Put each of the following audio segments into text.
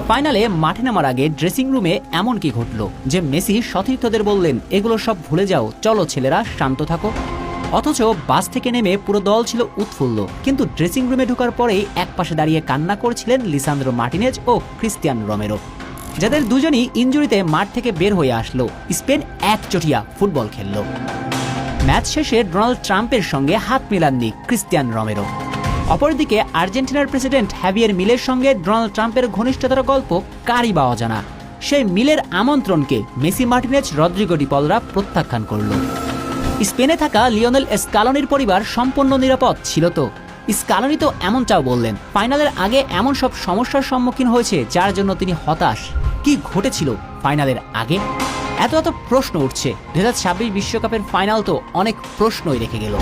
ফাইনালে মাঠে নামার আগে ড্রেসিং রুমে এমন কি ঘটলো যে মেসি সতীর্থদের বললেন, এগুলো সব ভুলে যাও, চলো ছেলেরা শান্ত থাকো। অথচ বাস থেকে নেমে পুরো দল ছিল উৎফুল্ল, কিন্তু ড্রেসিং রুমে ঢোকার পরেই একপাশে দাঁড়িয়ে কান্না করছিলেন লিসান্দ্রো মার্টিনেজ ও ক্রিস্টিয়ান রোমেরো, যাদের দুজনই ইনজুরিতে মাঠ থেকে বের হয়ে আসলো। স্পেন একচটিয়া ফুটবল খেলল। ম্যাচ শেষে ডোনাল্ড ট্রাম্পের সঙ্গে হাত মেলাননি ক্রিস্টিয়ান রোমেরো। অপরদিকে আর্জেন্টিনার প্রেসিডেন্ট হ্যাভিয়ের মিলের সঙ্গে ডোনাল্ড ট্রাম্পের ঘনিষ্ঠতার গল্প কারই বা অজানা। সেই মিলের আমন্ত্রণকে মেসি, মার্টিনেজ, রদ্রিগো ডি পলরা প্রত্যাখ্যান করল। স্পেনে থাকা লিওনেল স্কালোনির পরিবার সম্পূর্ণ নিরাপদ ছিল তো? স্কালোনি তো এমনটাও বললেন, ফাইনালের আগে এমন সব সমস্যার সম্মুখীন হয়েছে যার জন্য তিনি হতাশ। কি ঘটেছিল ফাইনালের আগে? এত প্রশ্ন উঠছে। 2026 বিশ্বকাপের ফাইনাল তো অনেক প্রশ্নই রেখে গেল।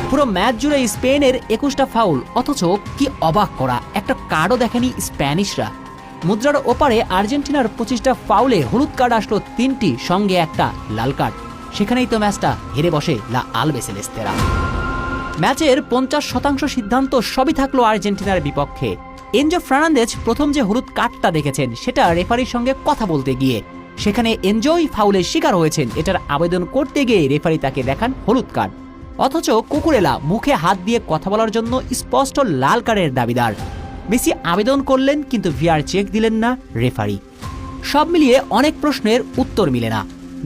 পুরো ম্যাচ জুড়ে স্পেনের 21টা ফাউল, অথচ কি অবাক করা, একটা কার্ডও দেখেনি স্প্যানিশরা। মুদ্রার ওপারে আর্জেন্টিনার 25টা ফাউলে হলুদ কার্ড আসলো 3টি, সঙ্গে একটা লাল কার্ড। সেখানেই তো ম্যাচটা হেরে বসে লা আলবেসেলেস্তেরা। ম্যাচের 50% সিদ্ধান্ত সবই থাকলো আর্জেন্টিনার বিপক্ষে। এনজো ফার্নান্দেজ প্রথম যে হলুদ কার্ডটা দেখেছেন সেটা রেফারির সঙ্গে কথা বলতে গিয়ে, সেখানে এনজোই ফাউলের শিকার হয়েছেন, এটার আবেদন করতে গিয়ে রেফারি তাকে দেখান হলুদ কার্ড। অথচ কুকুরেলা মুখে হাত দিয়ে কথা বলার জন্য স্পষ্ট লাল কার্ডের দাবিদার। মেসি আবেদন করলেন, কিন্তু ভিআর চেক দিলেন না রেফারি। সব মিলিয়ে অনেক প্রশ্নের উত্তর মিলে না।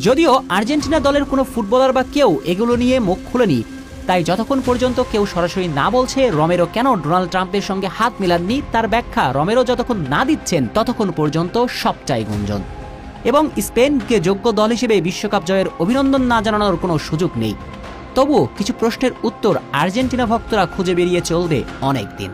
যদিও আর্জেন্টিনা দলের কোনো ফুটবলার বা কেউ এগুলো নিয়ে মুখ খুলেনি, তাই যতক্ষণ পর্যন্ত কেউ সরাসরি না বলছে রোমেরো কেন ডোনাল্ড ট্রাম্পের সঙ্গে হাত মেলাননি, তার ব্যাখ্যা রোমেরো যতক্ষণ না দিচ্ছেন ততক্ষণ পর্যন্ত সবটাই গুঞ্জন। এবং স্পেনকে যোগ্য দল হিসেবে বিশ্বকাপ জয়ের অভিনন্দন না জানানোর কোনো সুযোগ নেই। তবুও কিছু প্রশ্নের উত্তর আর্জেন্টিনা ভক্তরা খুঁজে বেরিয়ে চলবে অনেক দিন।